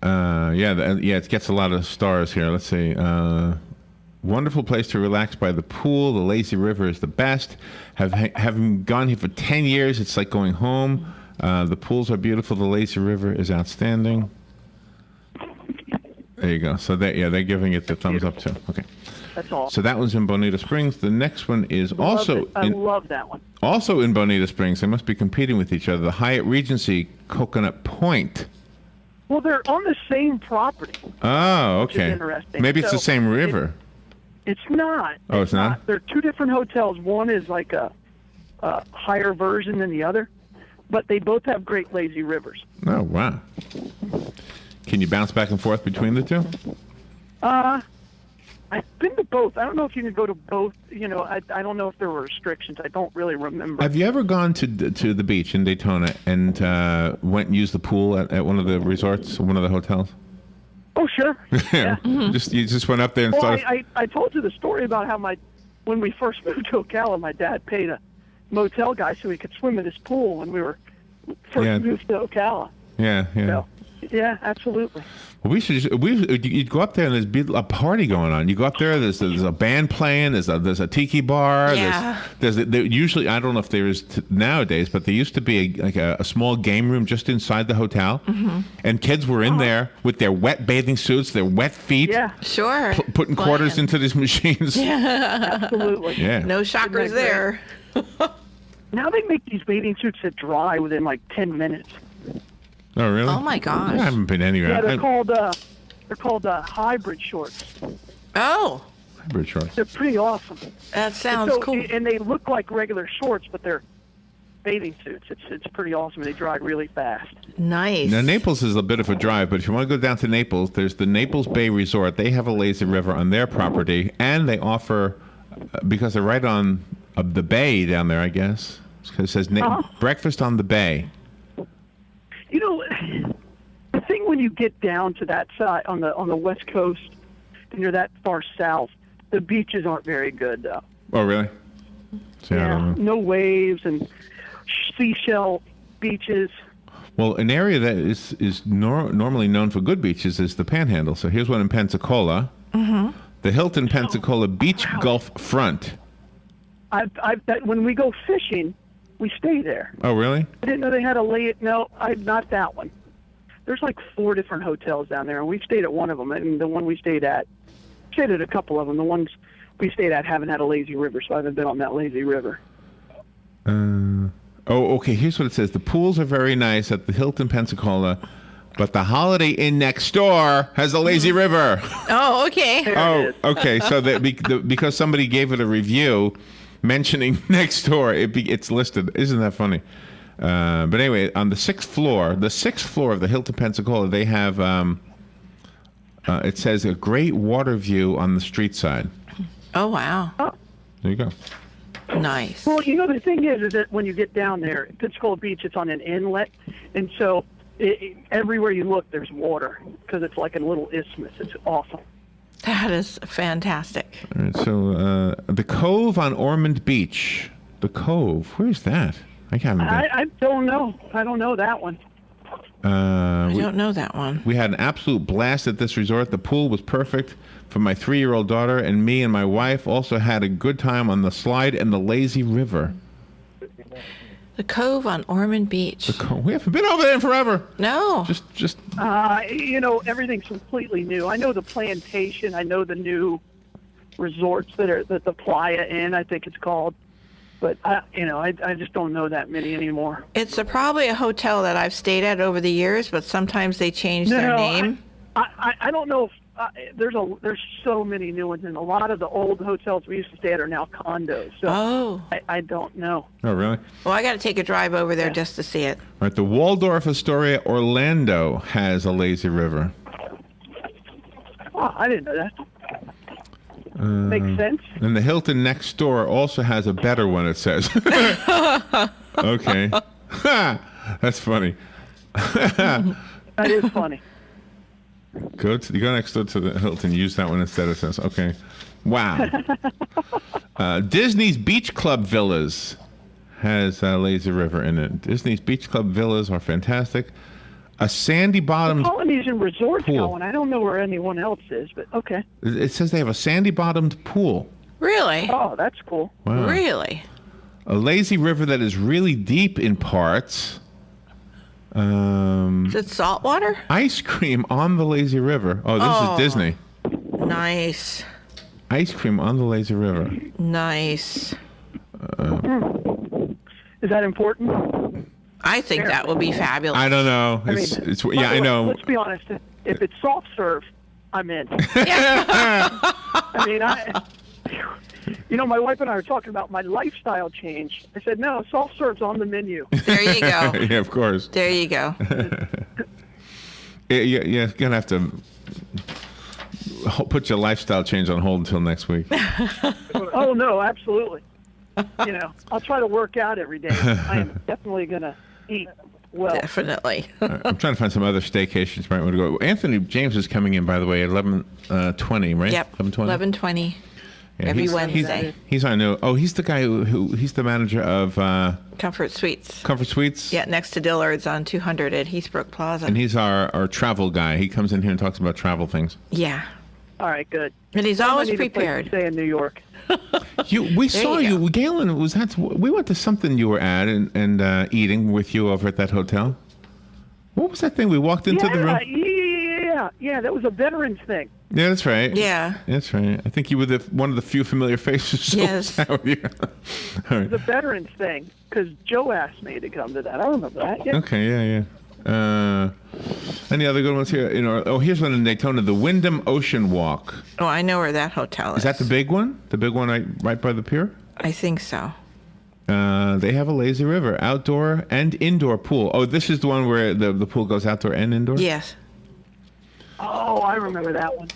It gets a lot of stars here. Let's see. Wonderful place to relax by the pool. The lazy river is the best. Having gone here for 10 years, it's like going home. The pools are beautiful. The lazy river is outstanding. There you go. So they're giving it the thumbs up too. Okay. That's all. So that one's in Bonita Springs. The next one is I love that one. Also in Bonita Springs. They must be competing with each other. The Hyatt Regency Coconut Point. Well, they're on the same property. Oh, okay. Which is interesting. Maybe it's the same river. It's not. Oh, it's not? They're two different hotels. One is like a higher version than the other, but they both have great lazy rivers. Oh, wow. Can you bounce back and forth between the two? I've been to both. I don't know if you can go to both. I don't know if there were restrictions. I don't really remember. Have you ever gone to the beach in Daytona and went and used the pool at one of the resorts, one of the hotels? Oh, sure. Yeah. You just went up there and started... I told you the story about how when we first moved to Ocala, my dad paid a motel guy so he could swim in his pool when we were first moved to Ocala. Yeah. So, yeah, absolutely. Well, you'd go up there and there's be a party going on. You go up there, there's a band playing, there's a tiki bar. Yeah. There's usually, I don't know if there is nowadays, but there used to be a small game room just inside the hotel. Mm-hmm. And kids were in there with their wet bathing suits, their wet feet. Yeah, sure. Putting quarters into these machines. Yeah, absolutely. Yeah. No shockers there. Now they make these bathing suits that dry within like 10 minutes. Oh, really? Oh, my gosh. I haven't been anywhere. Yeah, they're called hybrid shorts. Oh. Hybrid shorts. They're pretty awesome. That sounds cool. And they look like regular shorts, but they're bathing suits. It's pretty awesome. They dry really fast. Nice. Now, Naples is a bit of a drive, but if you want to go down to Naples, there's the Naples Bay Resort. They have a lazy river on their property, and they offer, because they're right on the bay down there, I guess, it says breakfast on the bay. The thing when you get down to that side on the West Coast and you're that far south, the beaches aren't very good, though. Oh, really? See, I don't know. No waves and seashell beaches. Well, an area that is normally known for good beaches is the Panhandle. So here's one in Pensacola. Mm-hmm. The Hilton Pensacola Beach Gulf Front. When we go fishing, we stay there. Oh, really? I didn't know they had a late. No, not that one. there's like 4 different hotels down there, and we stayed at one of them. And the one we stayed at a couple of them. The ones we stayed at haven't had a lazy river, so I haven't been on that lazy river. Okay. Here's what it says: the pools are very nice at the Hilton Pensacola, but the Holiday Inn next door has a lazy river. Oh, okay. Oh, okay. So because somebody gave it a review mentioning next door, it's listed. Isn't that funny? But anyway, on the sixth floor of the Hilton Pensacola, they have, it says a great water view on the street side. Oh, wow. There you go. Nice. Well, the thing is that when you get down there, Pensacola Beach, it's on an inlet, and so everywhere you look, there's water because it's like a little isthmus. It's awesome. That is fantastic. All right, so the Cove on Ormond Beach. The Cove, where's that? I don't know. I don't know that one. I don't know that one. We had an absolute blast at this resort. The pool was perfect for my 3-year-old daughter, and me and my wife also had a good time on the slide and the lazy river. The Cove on Ormond Beach. We haven't been over there in forever. No. Just. Everything's completely new. I know the Plantation. I know the new resorts that the Playa Inn, I think it's called. But I just don't know that many anymore. It's probably a hotel that I've stayed at over the years, but sometimes they change their name. I don't know if there's so many new ones, and a lot of the old hotels we used to stay at are now condos. So I don't know. Oh, really? Well, I got to take a drive over there just to see it. All right, the Waldorf Astoria Orlando has a lazy river. Oh, I didn't know that. Makes sense. And the Hilton next door also has a better one, it says. Okay. That's funny. That is funny. You go next door to the Hilton, use that one instead, it says. Okay. Wow. Disney's Beach Club Villas has a lazy river in it. Disney's Beach Club Villas are fantastic. A sandy-bottomed Polynesian resort pool. going. I don't know where anyone else is, but okay. It says they have a sandy-bottomed pool. Really? Oh, that's cool. Wow. Really? A lazy river that is really deep in parts. Is it saltwater? Ice cream on the lazy river. Oh, this is Disney. Nice. Ice cream on the lazy river. Nice. Is that important? I think that would be fabulous. I don't know. I know. Let's be honest. If it's soft serve, I'm in. My wife and I were talking about my lifestyle change. I said, no, soft serve's on the menu. There you go. Yeah, of course. There you go. You're going to have to put your lifestyle change on hold until next week. Oh, no, absolutely. I'll try to work out every day. I am definitely going to eat well. Definitely. I'm trying to find some other staycations you might want to go. Anthony James is coming in, by the way, at 11:20, right? Yep. 11:20. 11:20. Yeah, Every Wednesday. He's our new. Oh, he's the guy he's the manager of Comfort Suites. Comfort Suites. Yeah, next to Dillard's on 200 at Heathbrook Plaza. And he's our travel guy. He comes in here and talks about travel things. Yeah. All right, good. And he's always prepared. Stay in New York. We saw you, Galen. We went to something you were at and eating with you over at that hotel. What was that thing? We walked into the room. Yeah. That was a veterans thing. Yeah, that's right. Yeah. That's right. I think you were one of the few familiar faces. Yes. All right. The veterans thing, because Joe asked me to come to that. I remember that. Yeah. Okay, yeah. Any other good ones here? Here's one in Daytona, the Wyndham Ocean Walk. Oh, I know where that hotel is. Is that the big one? The big one right by the pier? I think so. They have a lazy river, outdoor and indoor pool. Oh, this is the one where the pool goes outdoor and indoor? Yes. Oh, I remember that one.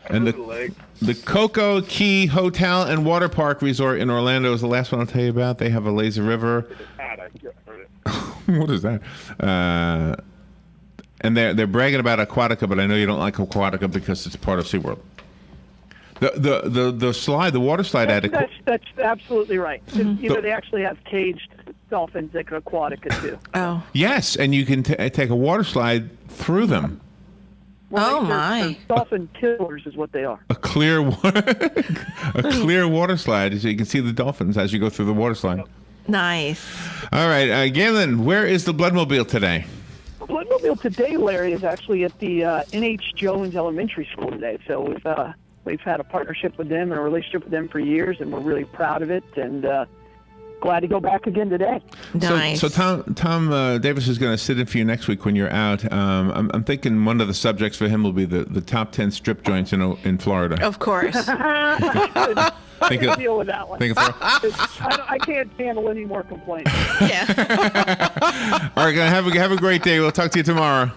And the Cocoa Key Hotel and Water Park Resort in Orlando is the last one I'll tell you about. They have a lazy river. What is that? And they're bragging about Aquatica, but I know you don't like Aquatica because it's part of SeaWorld. The slide, the water slide at that's absolutely right. Mm-hmm. They actually have caged dolphins at Aquatica too. Oh. Yes, and you can take a water slide through them. Well, my! Dolphin killers is what they are. A clear water slide, so you can see the dolphins as you go through the water slide. Nice. All right, Galen, where is the Bloodmobile today? Bloodmobile today, Larry, is actually at the N.H. Jones Elementary School today. So we've had a partnership with them and a relationship with them for years, and we're really proud of it. And glad to go back again today. Nice. So Tom Davis is going to sit in for you next week when you're out. I'm thinking one of the subjects for him will be the top 10 strip joints in Florida. Of course. I can deal with that one. I can't handle any more complaints. Yeah. All right, have a great day. We'll talk to you tomorrow.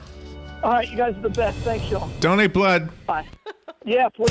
All right, you guys are the best. Thanks, y'all. Donate blood. Bye. Yeah, please.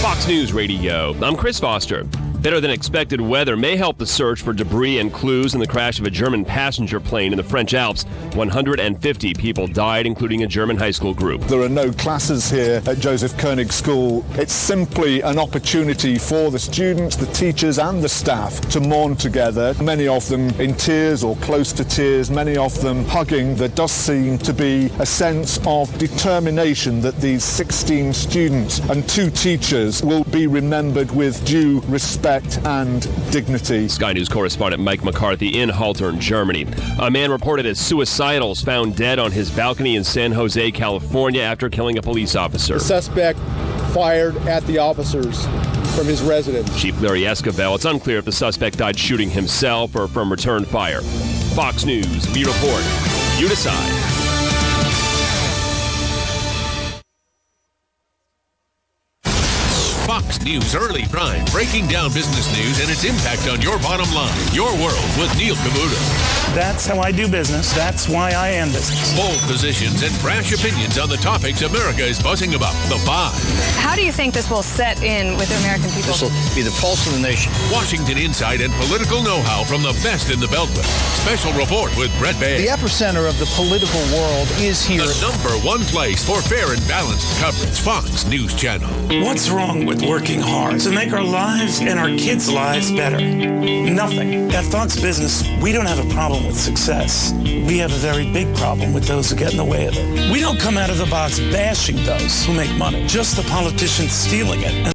Fox News Radio. I'm Chris Foster. Better than expected weather may help the search for debris and clues in the crash of a German passenger plane in the French Alps. 150 people died, including a German high school group. There are no classes here at Joseph Koenig School. It's simply an opportunity for the students, the teachers and the staff to mourn together. Many of them in tears or close to tears, many of them hugging. There does seem to be a sense of determination that these 16 students and 2 teachers will be remembered with due respect and dignity. Sky News correspondent Mike McCarthy in Haltern, Germany. A man reported as suicidal is found dead on his balcony in San Jose, California after killing a police officer. The suspect fired at the officers from his residence. Chief Larry Escobar, it's unclear if the suspect died shooting himself or from return fire. Fox News, we report. You decide. Fox News Early Prime, breaking down business news and its impact on your bottom line. Your world with Neil Cavuto. That's how I do business. That's why I am business. Bold positions and brash opinions on the topics America is buzzing about. The Five. How do you think this will set in with the American people? This will be the pulse of the nation. Washington insight and political know-how from the best in the Beltway. Special report with Brett Bay. The epicenter of the political world is here. The #1 place for fair and balanced coverage. Fox News Channel. What's wrong with working hard to make our lives and our kids' lives better? Nothing. At Fox Business, we don't have a problem with success. We have a very big problem with those who get in the way of it. We don't come out of the box bashing those who make money, just the politicians stealing it.